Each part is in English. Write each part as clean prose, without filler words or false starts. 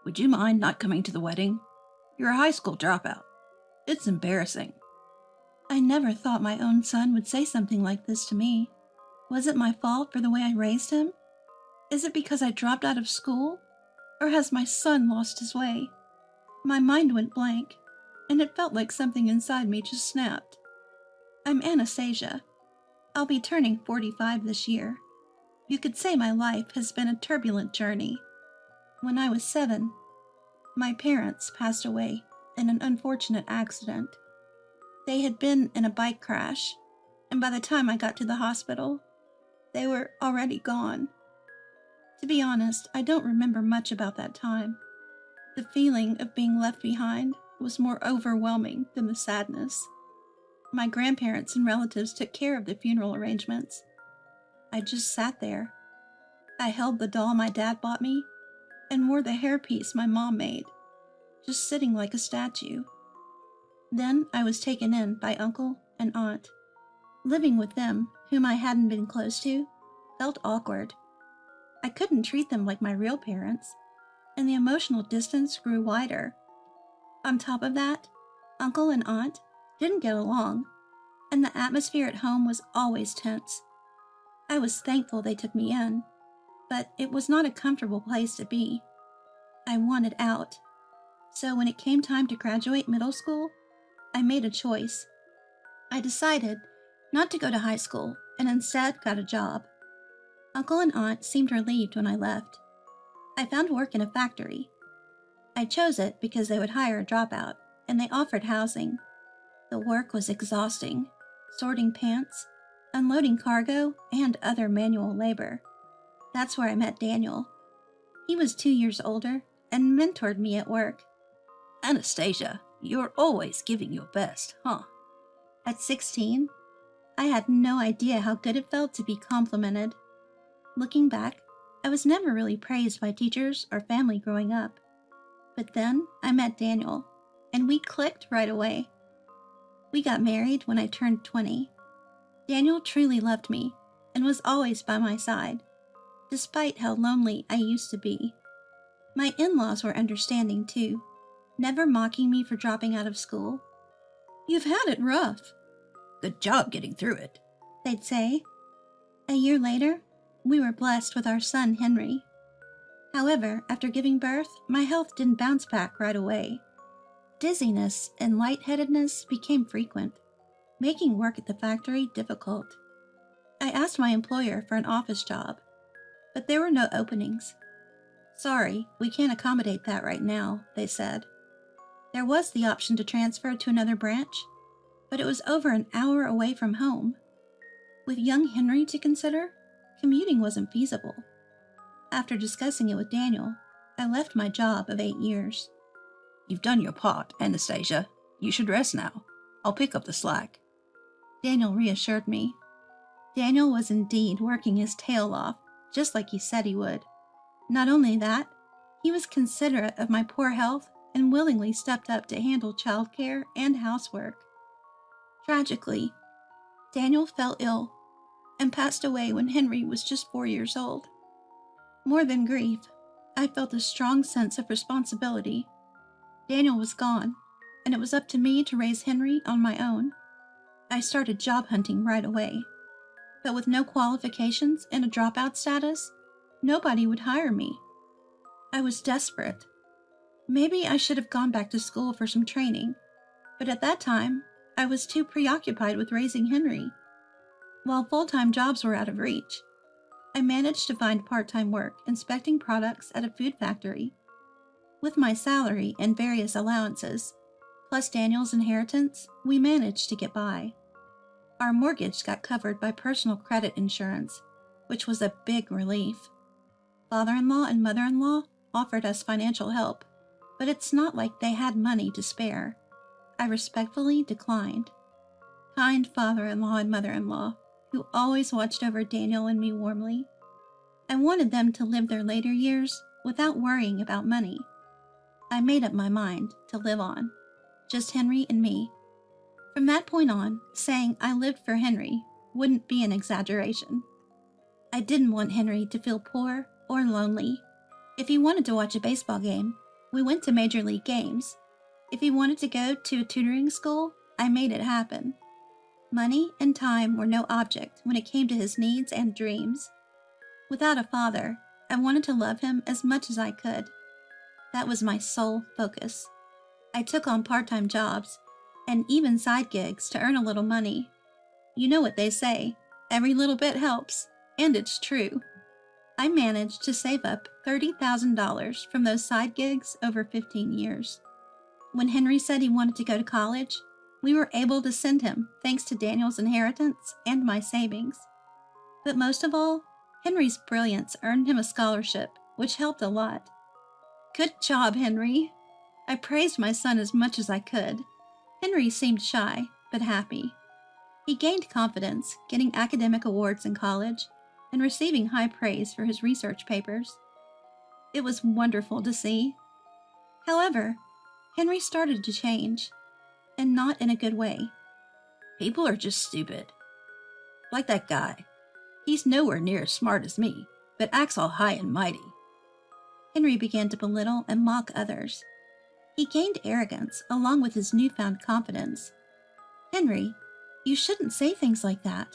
Would you mind not coming to the wedding? You're a high school dropout. It's embarrassing. I never thought my own son would say something like this to me. Was it my fault for the way I raised him? Is it because I dropped out of school? Or has my son lost his way? My mind went blank, and it felt like something inside me just snapped. I'm Anastasia. I'll be turning 45 this year. You could say my life has been a turbulent journey. When I was 7, my parents passed away in an unfortunate accident. They had been in a bike crash, and by the time I got to the hospital, they were already gone. To be honest, I don't remember much about that time. The feeling of being left behind was more overwhelming than the sadness. My grandparents and relatives took care of the funeral arrangements. I just sat there. I held the doll my dad bought me and wore the hairpiece my mom made, just sitting like a statue. Then I was taken in by uncle and aunt. Living with them, whom I hadn't been close to, felt awkward. I couldn't treat them like my real parents, and the emotional distance grew wider. On top of that, uncle and aunt didn't get along, and the atmosphere at home was always tense. I was thankful they took me in, but it was not a comfortable place to be. I wanted out. So when it came time to graduate middle school, I made a choice. I decided not to go to high school and instead got a job. Uncle and aunt seemed relieved when I left. I found work in a factory. I chose it because they would hire a dropout, and they offered housing. The work was exhausting, sorting pants, unloading cargo, and other manual labor. That's where I met Daniel. He was 2 years older and mentored me at work. Anastasia, you're always giving your best, huh? At 16, I had no idea how good it felt to be complimented. Looking back, I was never really praised by teachers or family growing up. But then I met Daniel, and we clicked right away. We got married when I turned 20. Daniel truly loved me and was always by my side, despite how lonely I used to be. My in-laws were understanding too, never mocking me for dropping out of school. "You've had it rough." "Good job getting through it," they'd say. A year later, we were blessed with our son Henry. However, after giving birth, my health didn't bounce back right away. Dizziness and lightheadedness became frequent, making work at the factory difficult. I asked my employer for an office job, but there were no openings. "Sorry, we can't accommodate that right now," they said. There was the option to transfer to another branch, but it was over an hour away from home. With young Henry to consider, commuting wasn't feasible. After discussing it with Daniel, I left my job of 8 years. "You've done your part, Anastasia. You should rest now. I'll pick up the slack." Daniel reassured me. Daniel was indeed working his tail off, just like he said he would. Not only that, he was considerate of my poor health and willingly stepped up to handle childcare and housework. Tragically, Daniel fell ill and passed away when Henry was just 4 years old. More than grief, I felt a strong sense of responsibility. Daniel was gone, and it was up to me to raise Henry on my own. I started job hunting right away, but with no qualifications and a dropout status, nobody would hire me. I was desperate. Maybe I should have gone back to school for some training, but at that time, I was too preoccupied with raising Henry. While full-time jobs were out of reach, I managed to find part-time work inspecting products at a food factory. With my salary and various allowances, plus Daniel's inheritance, we managed to get by. Our mortgage got covered by personal credit insurance, which was a big relief. Father-in-law and mother-in-law offered us financial help, but it's not like they had money to spare. I respectfully declined. Kind father-in-law and mother-in-law, who always watched over Daniel and me warmly. I wanted them to live their later years without worrying about money. I made up my mind to live on, just Henry and me. From that point on, saying I lived for Henry wouldn't be an exaggeration. I didn't want Henry to feel poor or lonely. If he wanted to watch a baseball game, We went to Major League games. If he wanted to go to a tutoring school, I made it happen. Money and time were no object when it came to his needs and dreams. Without a father, I wanted to love him as much as I could. That was my sole focus. I took on part-time jobs and even side gigs to earn a little money. You know what they say, every little bit helps, and it's true. I managed to save up $30,000 from those side gigs over 15 years. When Henry said he wanted to go to college, we were able to send him thanks to Daniel's inheritance and my savings. But most of all, Henry's brilliance earned him a scholarship, which helped a lot. Good job, Henry! I praised my son as much as I could. Henry seemed shy, but happy. He gained confidence, getting academic awards in college, and receiving high praise for his research papers. It was wonderful to see. However, Henry started to change, and not in a good way. People are just stupid. Like that guy. He's nowhere near as smart as me, but acts all high and mighty. Henry began to belittle and mock others. He gained arrogance along with his newfound confidence. Henry, you shouldn't say things like that.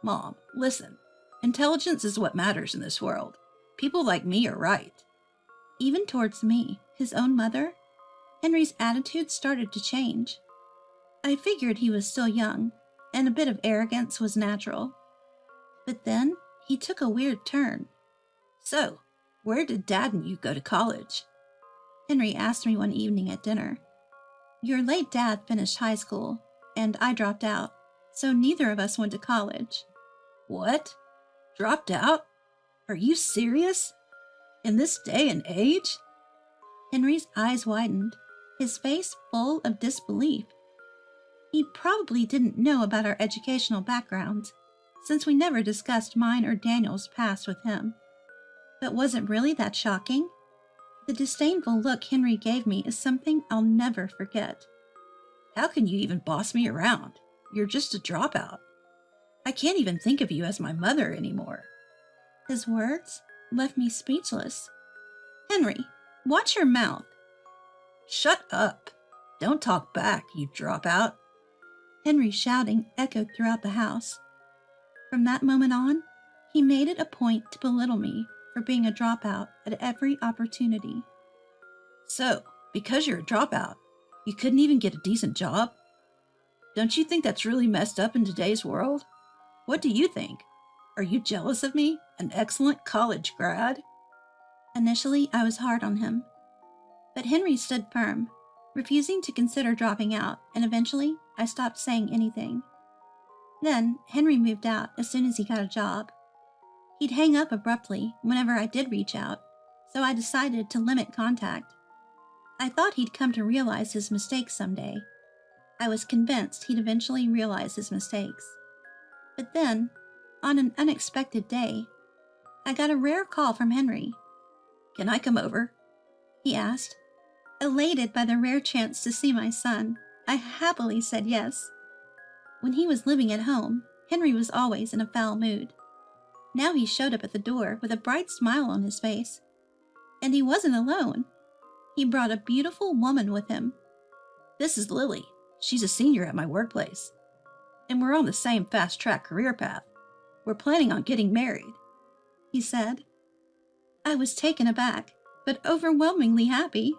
Mom, listen. Intelligence is what matters in this world. People like me are right. Even towards me, his own mother, Henry's attitude started to change. I figured he was still young, and a bit of arrogance was natural. But then he took a weird turn. So, where did Dad and you go to college? Henry asked me one evening at dinner. Your late dad finished high school, and I dropped out, so neither of us went to college. What? Dropped out? Are you serious? In this day and age? Henry's eyes widened, his face full of disbelief. He probably didn't know about our educational backgrounds, since we never discussed mine or Daniel's past with him. But was it really that shocking? The disdainful look Henry gave me is something I'll never forget. How can you even boss me around? You're just a dropout. I can't even think of you as my mother anymore. His words left me speechless. Henry, watch your mouth. Shut up. Don't talk back, you dropout. Henry's shouting echoed throughout the house. From that moment on, he made it a point to belittle me for being a dropout at every opportunity. So, because you're a dropout, you couldn't even get a decent job? Don't you think that's really messed up in today's world? What do you think? Are you jealous of me, an excellent college grad? Initially, I was hard on him. But Henry stood firm, refusing to consider dropping out, and eventually, I stopped saying anything. Then, Henry moved out as soon as he got a job. He'd hang up abruptly whenever I did reach out, so I decided to limit contact. I thought he'd come to realize his mistakes someday. I was convinced he'd eventually realize his mistakes. But then, on an unexpected day, I got a rare call from Henry. Can I come over? He asked. Elated by the rare chance to see my son, I happily said yes. When he was living at home, Henry was always in a foul mood. Now he showed up at the door with a bright smile on his face. And he wasn't alone. He brought a beautiful woman with him. This is Lily. She's a senior at my workplace. And we're on the same fast-track career path. We're planning on getting married, he said. I was taken aback, but overwhelmingly happy.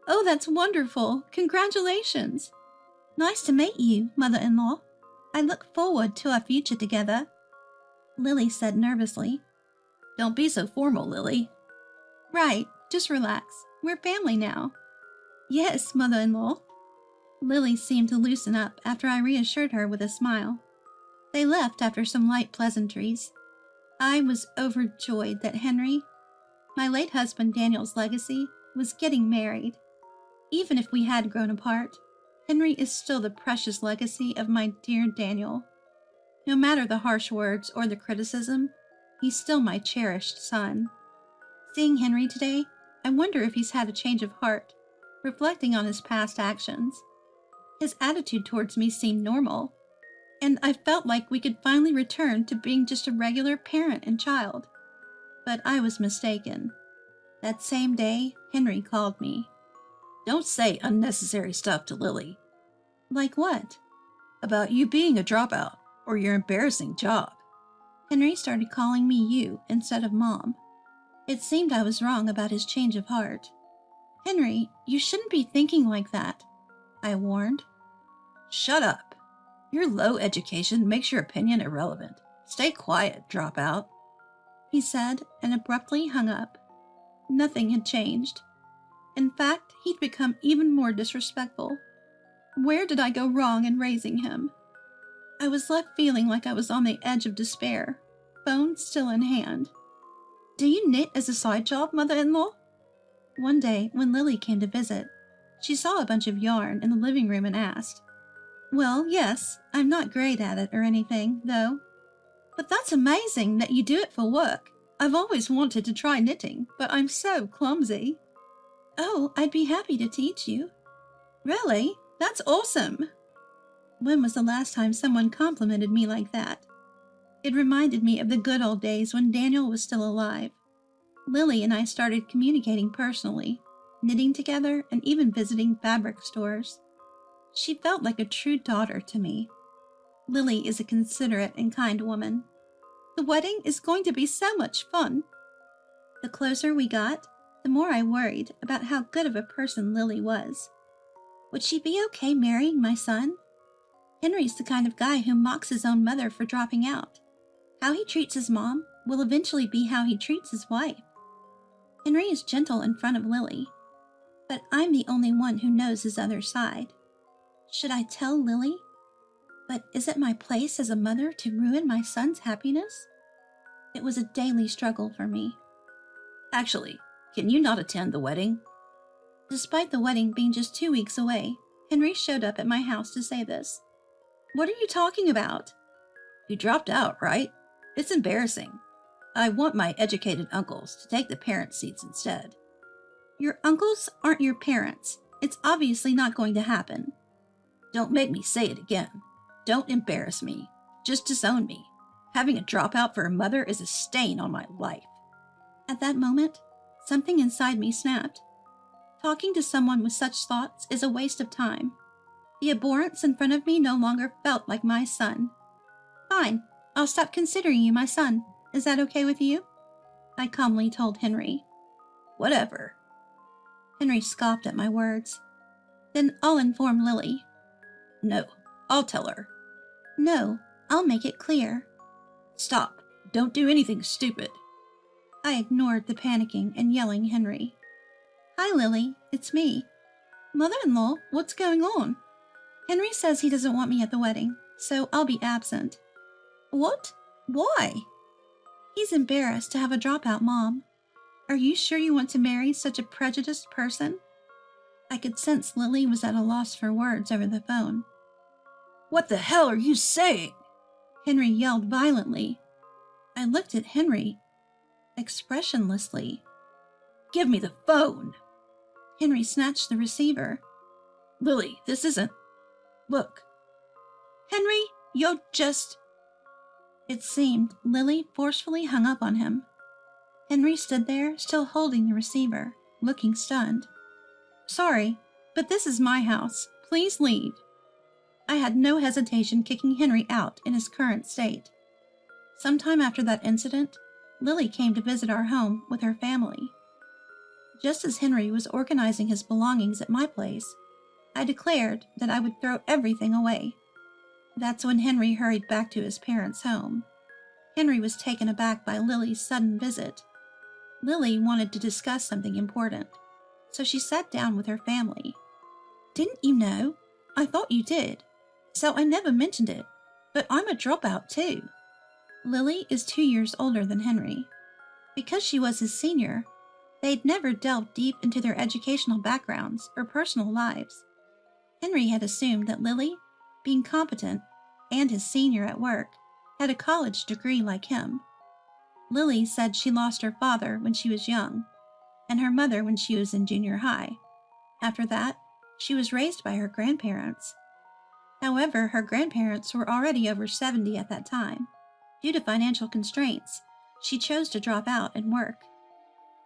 Oh, that's wonderful. Congratulations. Nice to meet you, mother-in-law. I look forward to our future together, Lily said nervously. Don't be so formal, Lily. Right, just relax. We're family now. Yes, mother-in-law. Lily seemed to loosen up after I reassured her with a smile. They left after some light pleasantries. I was overjoyed that Henry, my late husband Daniel's legacy, was getting married. Even if we had grown apart, Henry is still the precious legacy of my dear Daniel. No matter the harsh words or the criticism, he's still my cherished son. Seeing Henry today, I wonder if he's had a change of heart, reflecting on his past actions. His attitude towards me seemed normal, and I felt like we could finally return to being just a regular parent and child. But I was mistaken. That same day, Henry called me. Don't say unnecessary stuff to Lily. Like what? About you being a dropout or your embarrassing job. Henry started calling me you instead of Mom. It seemed I was wrong about his change of heart. Henry, you shouldn't be thinking like that, I warned. Shut up. Your low education makes your opinion irrelevant. Stay quiet, dropout, he said, and abruptly hung up. Nothing had changed. In fact, he'd become even more disrespectful. Where did I go wrong in raising him? I was left feeling like I was on the edge of despair, phone still in hand. Do you knit as a side job, mother-in-law? One day, when Lily came to visit, she saw a bunch of yarn in the living room and asked, Well, yes, I'm not great at it or anything, though. But that's amazing that you do it for work. I've always wanted to try knitting, but I'm so clumsy. Oh, I'd be happy to teach you. Really? That's awesome. When was the last time someone complimented me like that? It reminded me of the good old days when Daniel was still alive. Lily and I started communicating personally, knitting together and even visiting fabric stores. She felt like a true daughter to me. Lily is a considerate and kind woman. The wedding is going to be so much fun. The closer we got, the more I worried about how good of a person Lily was. Would she be okay marrying my son? Henry's the kind of guy who mocks his own mother for dropping out. How he treats his mom will eventually be how he treats his wife. Henry is gentle in front of Lily, but I'm the only one who knows his other side. Should I tell Lily? But is it my place as a mother to ruin my son's happiness? It was a daily struggle for me. Actually, can you not attend the wedding? Despite the wedding being just 2 weeks away, Henry showed up at my house to say this. What are you talking about? You dropped out, right? It's embarrassing. I want my educated uncles to take the parent seats instead. Your uncles aren't your parents. It's obviously not going to happen. Don't make me say it again. Don't embarrass me. Just disown me. Having a dropout for a mother is a stain on my life. At that moment, something inside me snapped. Talking to someone with such thoughts is a waste of time. The abhorrence in front of me no longer felt like my son. Fine, I'll stop considering you my son. Is that okay with you? I calmly told Henry. Whatever. Henry scoffed at my words. Then I'll inform Lily. No, I'll tell her. No, I'll make it clear. Stop. Don't do anything stupid. I ignored the panicking and yelling Henry. Hi, Lily. It's me. Mother-in-law, what's going on? Henry says he doesn't want me at the wedding, so I'll be absent. What? Why? He's embarrassed to have a dropout mom. Are you sure you want to marry such a prejudiced person? I could sense Lily was at a loss for words over the phone. What the hell are you saying? Henry yelled violently. I looked at Henry expressionlessly. Give me the phone. Henry snatched the receiver. Lily, this isn't... Look. Henry, you're just... It seemed Lily forcefully hung up on him. Henry stood there, still holding the receiver, looking stunned. Sorry, but this is my house. Please leave. I had no hesitation kicking Henry out in his current state. Sometime after that incident, Lily came to visit our home with her family. Just as Henry was organizing his belongings at my place, I declared that I would throw everything away. That's when Henry hurried back to his parents' home. Henry was taken aback by Lily's sudden visit. Lily wanted to discuss something important, so she sat down with her family. Didn't you know? I thought you did, so I never mentioned it, but I'm a dropout too. Lily is 2 years older than Henry. Because she was his senior, they'd never delved deep into their educational backgrounds or personal lives. Henry had assumed that Lily, being competent and his senior at work, had a college degree like him. Lily said she lost her father when she was young, and her mother when she was in junior high. After that, she was raised by her grandparents. However, her grandparents were already over 70 at that time. Due to financial constraints, she chose to drop out and work.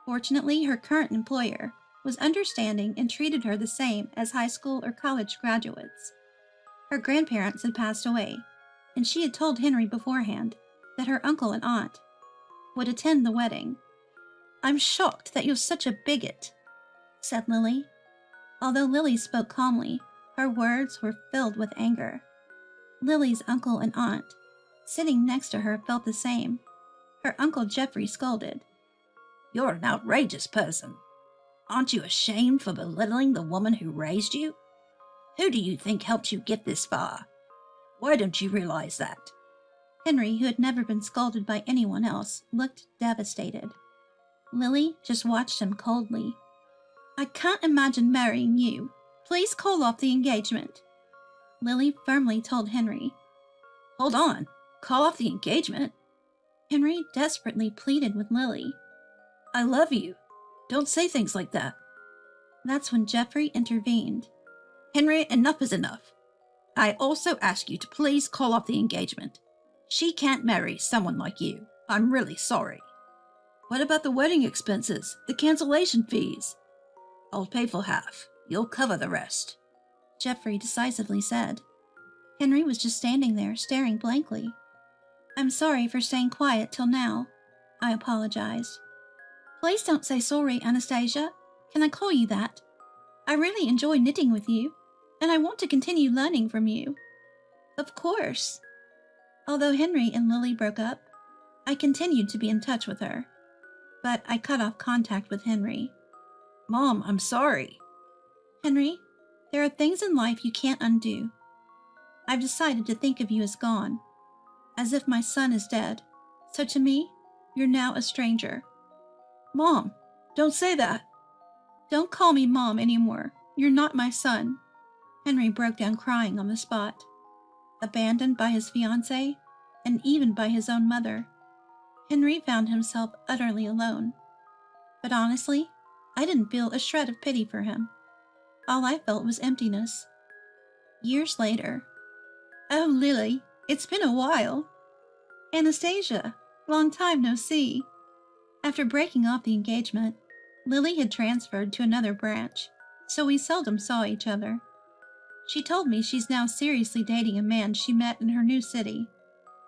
Fortunately, her current employer was understanding and treated her the same as high school or college graduates. Her grandparents had passed away, and she had told Henry beforehand that her uncle and aunt would attend the wedding. "I'm shocked that you're such a bigot," said Lily. Although Lily spoke calmly, her words were filled with anger. Lily's uncle and aunt, sitting next to her, felt the same. Her Uncle Jeffrey scolded. "You're an outrageous person. Aren't you ashamed for belittling the woman who raised you? Who do you think helped you get this far? Why don't you realize that?" Henry, who had never been scolded by anyone else, looked devastated. Lily just watched him coldly. "I can't imagine marrying you. Please call off the engagement," Lily firmly told Henry. "Hold on. Call off the engagement?" Henry desperately pleaded with Lily. "I love you. Don't say things like that." That's when Jeffrey intervened. "Henry, enough is enough. I also ask you to please call off the engagement. She can't marry someone like you. I'm really sorry." "What about the wedding expenses, the cancellation fees?" "I'll pay for half. You'll cover the rest," Jeffrey decisively said. Henry was just standing there, staring blankly. "I'm sorry for staying quiet till now," I apologized. "Please don't say sorry, Anastasia. Can I call you that? I really enjoy knitting with you, and I want to continue learning from you." "Of course." Although Henry and Lily broke up, I continued to be in touch with her. But I cut off contact with Henry. "Mom, I'm sorry." "Henry, there are things in life you can't undo. I've decided to think of you as gone, as if my son is dead. So to me, you're now a stranger." "Mom, don't say that." "Don't call me Mom anymore. You're not my son." Henry broke down crying on the spot. Abandoned by his fiancée, and even by his own mother, Henry found himself utterly alone. But honestly, I didn't feel a shred of pity for him. All I felt was emptiness. Years later. "Oh, Lily, it's been a while." "Anastasia, long time no see." After breaking off the engagement, Lily had transferred to another branch, so we seldom saw each other. She told me she's now seriously dating a man she met in her new city.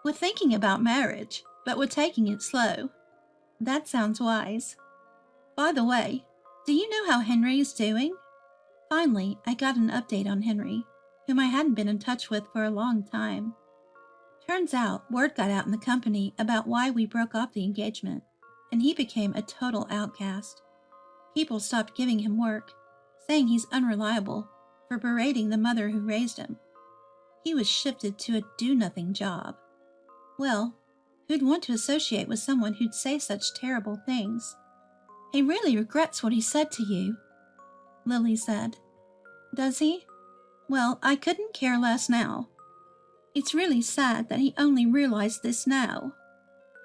"We're thinking about marriage, but we're taking it slow." That sounds wise. By the way, do you know how Henry is doing? Finally, I got an update on Henry, whom I hadn't been in touch with for a long time. Turns out, word got out in the company about why we broke off the engagement, and he became a total outcast. People stopped giving him work, saying he's unreliable, for berating the mother who raised him. He was shifted to a do-nothing job. Well, who'd want to associate with someone who'd say such terrible things? "He really regrets what he said to you," Lily said. "Does he? Well, I couldn't care less now. It's really sad that he only realized this now."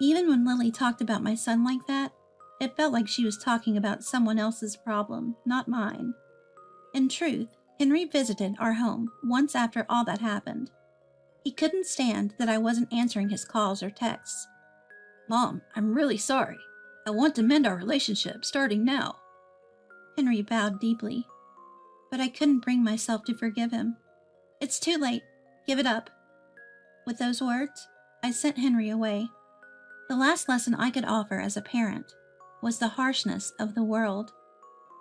Even when Lily talked about my son like that, it felt like she was talking about someone else's problem, not mine. In truth, Henry visited our home once after all that happened. He couldn't stand that I wasn't answering his calls or texts. "Mom, I'm really sorry. I want to mend our relationship starting now." Henry bowed deeply, but I couldn't bring myself to forgive him. "It's too late. Give it up." With those words, I sent Henry away. The last lesson I could offer as a parent was the harshness of the world.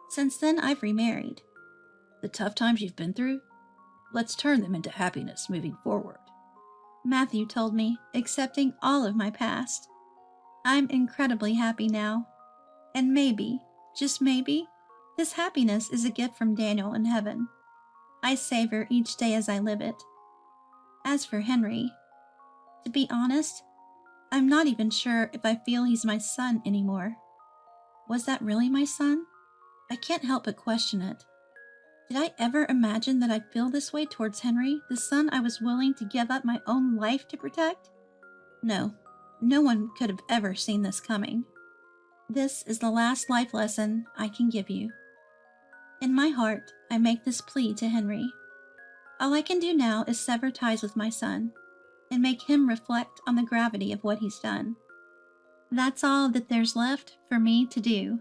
Since then, I've remarried. "The tough times you've been through, let's turn them into happiness moving forward," Matthew told me, accepting all of my past. I'm incredibly happy now. And maybe, just maybe, this happiness is a gift from Daniel in heaven. I savor each day as I live it. As for Henry, to be honest, I'm not even sure if I feel he's my son anymore. Was that really my son? I can't help but question it. Did I ever imagine that I'd feel this way towards Henry, the son I was willing to give up my own life to protect? No, no one could have ever seen this coming. This is the last life lesson I can give you. In my heart, I make this plea to Henry. All I can do now is sever ties with my son and make him reflect on the gravity of what he's done. That's all that there's left for me to do.